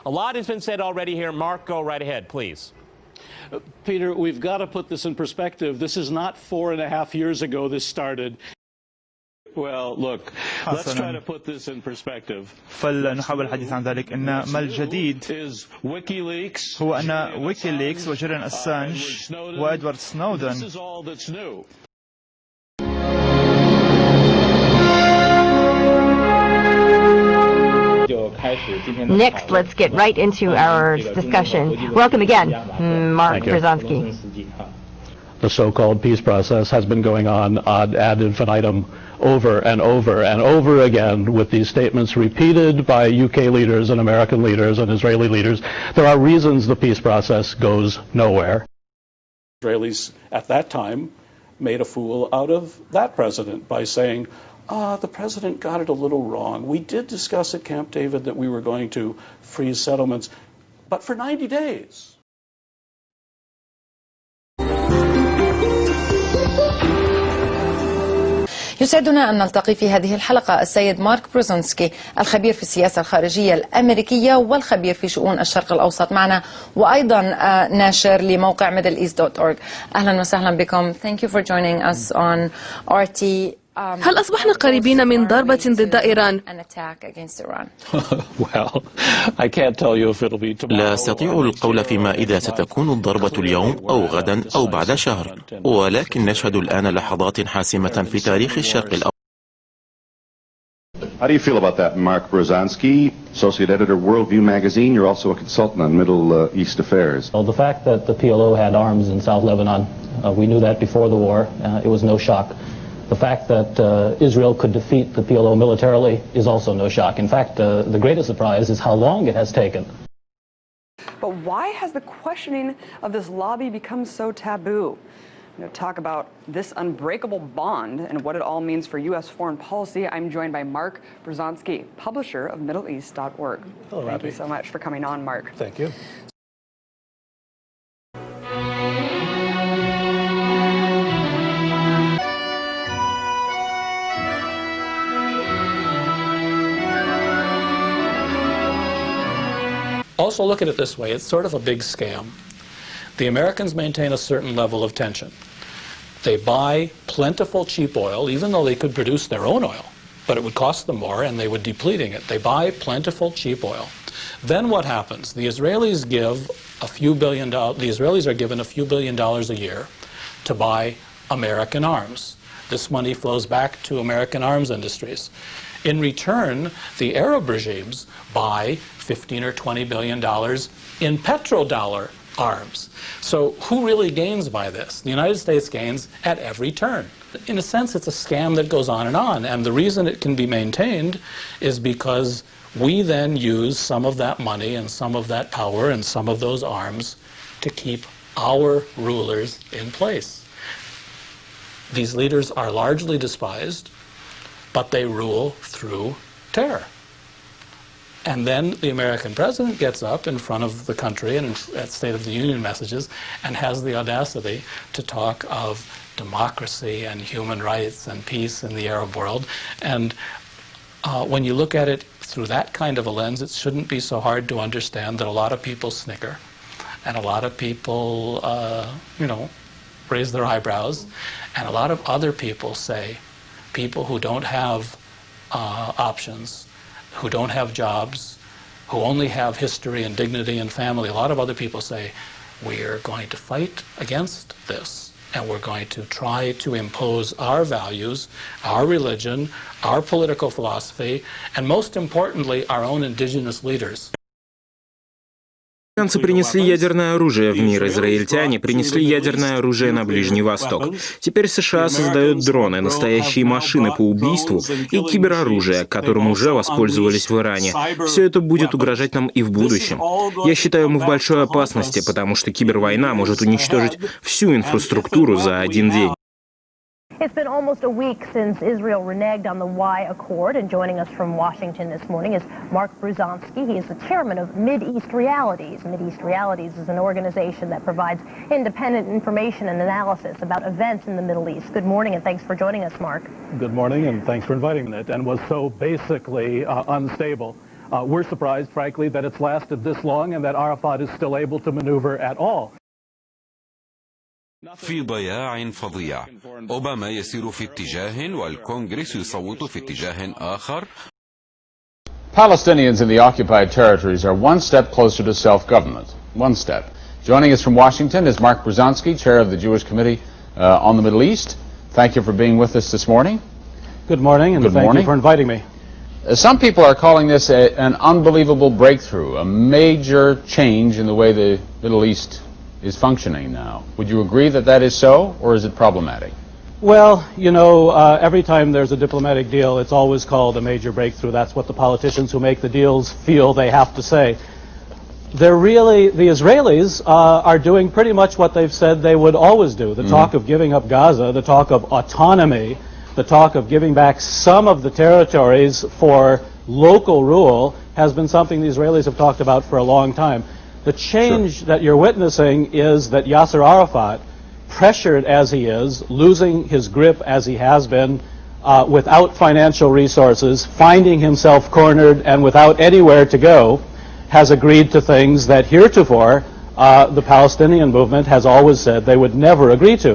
A lot has been said already here. Mark, go right ahead, please. Peter, we've got to put this in perspective. This is not 4.5 years ago this started. Well, look, let's try to put this in perspective. فلنحاول الحديث عن ذلك أن ما الجديد هو أن ويكيليكس وجيران أسانج وإدوارد سنودن Next, let's get right into our discussion. Welcome again, Mark Bruzonsky. The so-called peace process has been going on ad infinitum over and over and over again with these statements repeated by UK leaders and American leaders and Israeli leaders. There are reasons the peace process goes nowhere. Israelis at that time made a fool out of that president by saying, the president got it a little wrong. We did discuss at Camp David that we were going to freeze settlements, but for 90 days. يسعدنا أن نلتقي في هذه الحلقة السيد مارك بروزونسكي الخبير في السياسة الخارجية الأمريكية والخبير في شؤون الشرق الأوسط معنا وأيضا ناشر لموقع middleeast.org. أهلا وسهلا بكم. Thank you for joining us on RT. هل أصبحنا قريبين من ضربة ضد إيران؟ لا أستطيع القول فيما إذا ستكون الضربة اليوم أو غدا أو بعد شهر، ولكن نشهد الآن لحظات حاسمة في تاريخ الشرق الأوسط. How do you feel about that, Mark Bruzonsky, associate editor of Worldview magazine? You're also a consultant on Middle East affairs. Well, the fact that the PLO had arms in South Lebanon, we knew that before the war. It was no shock. The fact that Israel could defeat the PLO militarily is also no shock. In fact, the greatest surprise is how long it has taken. But why has the questioning of this lobby become so taboo? Talk about this unbreakable bond and what it all means for U.S. foreign policy. I'm joined by Mark Bruzonsky, publisher of MiddleEast.org. Hello, Thank you so much for coming on, Mark. Thank you. Also look at it this way, it's sort of a big scam. The Americans maintain a certain level of tension. They buy plentiful cheap oil, even though they could produce their own oil, but it would cost them more and they would be depleting it. They buy plentiful cheap oil. Then what happens? The Israelis give a few billion dollars, the Israelis are given a few $1 billion a year to buy American arms. This money flows back to American arms industries. In return, the Arab regimes buy $15 or $20 billion in petrodollar arms. So who really gains by this? The United States gains at every turn. In a sense, it's a scam that goes on, and the reason it can be maintained is because we then use some of that money and some of that power and some of those arms to keep our rulers in place. These leaders are largely despised, but they rule through terror. And then the American president gets up in front of the country and at State of the Union messages and has the audacity to talk of democracy and human rights and peace in the Arab world. And when you look at it through that kind of a lens, it shouldn't be so hard to understand that a lot of people snicker and a lot of people, raise their eyebrows, and a lot of other people say, people who don't have options, who don't have jobs, who only have history and dignity and family, a lot of other people say, we're going to fight against this, and we're going to try to impose our values, our religion, our political philosophy, and most importantly, our own indigenous leaders. Американцы принесли ядерное оружие в мир, израильтяне принесли ядерное оружие на Ближний Восток. Теперь США создают дроны, настоящие машины по убийству и кибероружие, которым уже воспользовались в Иране. Все это будет угрожать нам и в будущем. Я считаю, мы в большой опасности, потому что кибервойна может уничтожить всю инфраструктуру за один день. It's been almost a week since Israel reneged on the Y Accord, and joining us from Washington this morning is Mark Bruzonsky. He is the chairman of Mideast Realities. Mideast Realities is an organization that provides independent information and analysis about events in the Middle East. Good morning, and thanks for joining us, Mark. Good morning, and thanks for inviting me. And was so basically unstable We're surprised, frankly, that it's lasted this long and that Arafat is still able to maneuver at all. في ضياع فظيع. أوباما يسير في اتجاه والكونغرس يصوت في اتجاه آخر. Palestinians in the occupied territories are one step closer to self-government. One step. Joining us from Washington is Mark Bruzonsky, chair of the Jewish Committee on the Middle East. Thank you for being with us this morning. Good morning, and thank you for inviting me. Some people are calling this an unbelievable breakthrough, a major change in the way the Middle East is functioning now. Would you agree that that is so, or is it problematic? Well, you know, every time there's a diplomatic deal, it's always called a major breakthrough. That's what the politicians who make the deals feel they have to say. The Israelis are doing pretty much what they've said they would always do. The talk of giving up Gaza, the talk of autonomy, the talk of giving back some of the territories for local rule has been something the Israelis have talked about for a long time. The change that you're witnessing is that Yasser Arafat, pressured as he is, losing his grip as he has been, without financial resources, finding himself cornered and without anywhere to go, has agreed to things that heretofore the Palestinian movement has always said they would never agree to.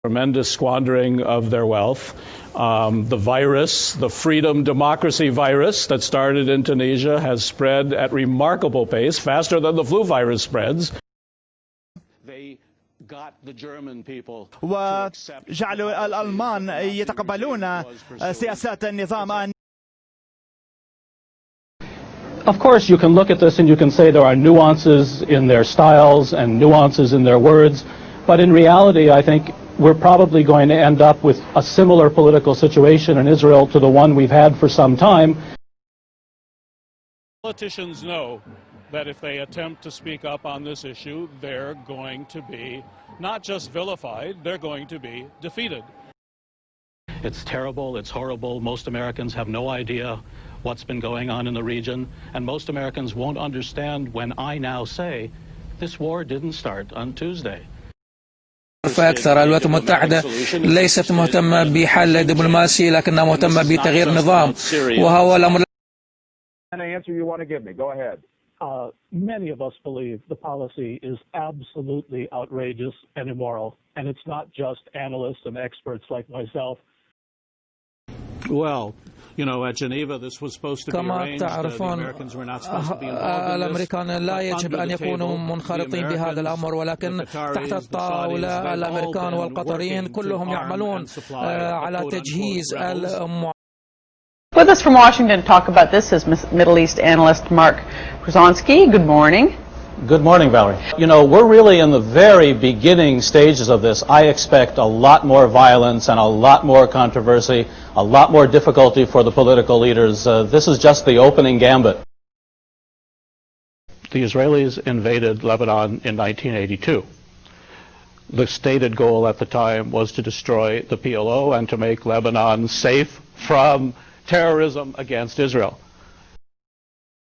Tremendous squandering of their wealth. The virus, the freedom democracy virus that started in Tunisia has spread at remarkable pace, faster than the flu virus spreads. They got the German people وجعلوا الألمان يتقبلون سياسات النظام. Of course, you can look at this and you can say there are nuances in their styles and nuances in their words, but in reality, I think we're probably going to end up with a similar political situation in Israel to the one we've had for some time. Politicians know that if they attempt to speak up on this issue, they're going to be not just vilified, they're going to be defeated. It's terrible, it's horrible. Most Americans have no idea what's been going on in the region, and most Americans won't understand when I now say this war didn't start on Tuesday. فأكثر الولايات المتحدة ليست مهتمة بحل دبلوماسي لكنها مهتمة بتغيير نظام وهو الأمر. Many of us believe the policy is absolutely outrageous and immoral, and it's not just analysts and experts like myself. Well, you know, at Geneva this was supposed to be arranged. The Americans were not supposed to be involved in this. الأمريكان لا يجب أن يكونوا منخرطين بهذا الأمر ولكن تحت الطاولة الأمريكان والقطريين كلهم يعملون على تجهيز With us from Washington to talk about this is Middle East analyst Mark Bruzonsky. Good morning. Good morning, Valerie. You know, we're really in the very beginning stages of this. I expect a lot more violence and a lot more controversy, a lot more difficulty for the political leaders. This is just the opening gambit. The Israelis invaded Lebanon in 1982. The stated goal at the time was to destroy the PLO and to make Lebanon safe from terrorism against Israel.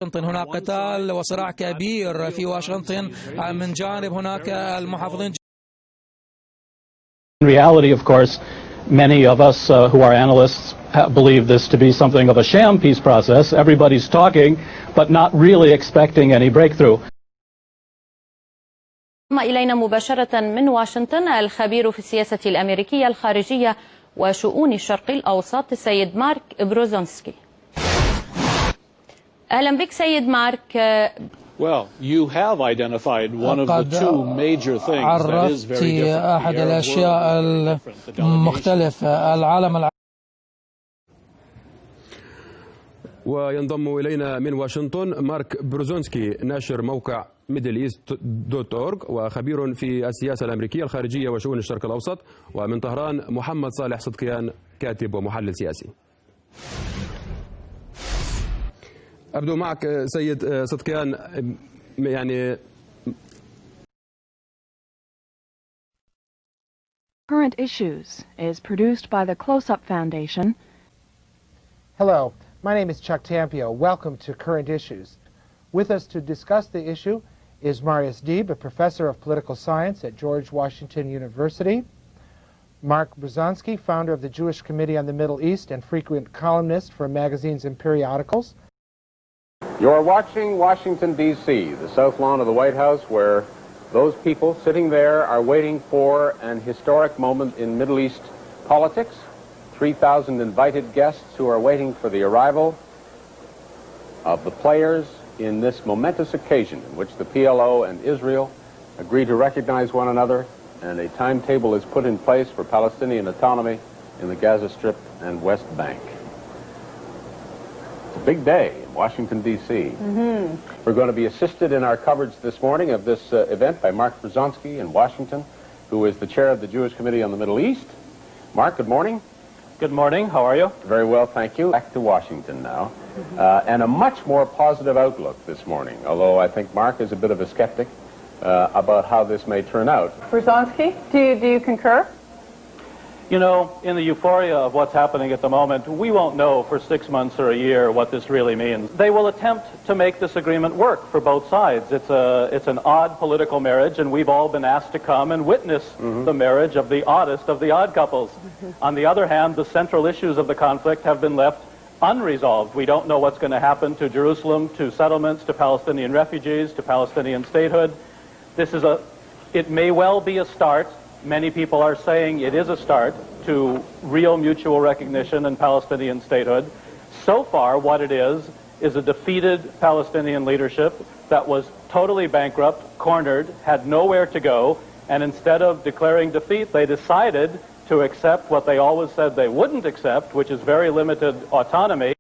هناك قتال وصراع كبير في واشنطن من جانب هناك المحافظين. In reality, of course, many of us who are analysts believe this to be something of a sham peace process. Everybody's talking, but not really expecting any breakthrough. إلينا مباشرة من واشنطن الخبير في السياسة الأمريكية الخارجية وشؤون الشرق الأوسط السيد مارك بروزونسكي. أهلا بك سيد مارك. Well, you have identified one of the two major things that is very different. أحد الأشياء المختلفة العالم. وينضم إلينا من واشنطن مارك بروزونسكي ناشر موقع middleeast.org وخبير في السياسة الأمريكية الخارجية وشؤون الشرق الأوسط. ومن طهران محمد صالح صدقيان كاتب ومحلل سياسي. أبدو معك سيد صدقيان يعني Current Issues is produced by the Close-Up Foundation. Hello, my name is Chuck Tampio. Welcome to Current Issues. With us to discuss the issue is Marius Deeb, a professor of political science at George Washington University. Mark Bruzonsky, founder of the Jewish Committee on the Middle East and frequent columnist for magazines and periodicals. You're watching Washington, D.C., the south lawn of the White House, where those people sitting there are waiting for an historic moment in Middle East politics. 3,000 invited guests who are waiting for the arrival of the players in this momentous occasion in which the PLO and Israel agree to recognize one another, and a timetable is put in place for Palestinian autonomy in the Gaza Strip and West Bank. It's a big day in Washington, D.C. We're going to be assisted in our coverage this morning of this event by Mark Bruzonsky in Washington, who is the chair of the Jewish Committee on the Middle East. Mark, good morning. Good morning. How are you? Very well, thank you. Back to Washington now. And a much more positive outlook this morning, although I think Mark is a bit of a skeptic about how this may turn out. Bruzonsky, do you concur? You know, in the euphoria of what's happening at the moment, we won't know for 6 months or a year what this really means. They will attempt to make this agreement work for both sides. It's an odd political marriage, and we've all been asked to come and witness the marriage of the oddest of the odd couples. On the other hand, the central issues of the conflict have been left unresolved. We don't know what's going to happen to Jerusalem, to settlements, to Palestinian refugees, to Palestinian statehood. It may well be a start. Many people are saying it is a start to real mutual recognition and Palestinian statehood. So far, what it is a defeated Palestinian leadership that was totally bankrupt, cornered, had nowhere to go, and instead of declaring defeat, they decided to accept what they always said they wouldn't accept, which is very limited autonomy.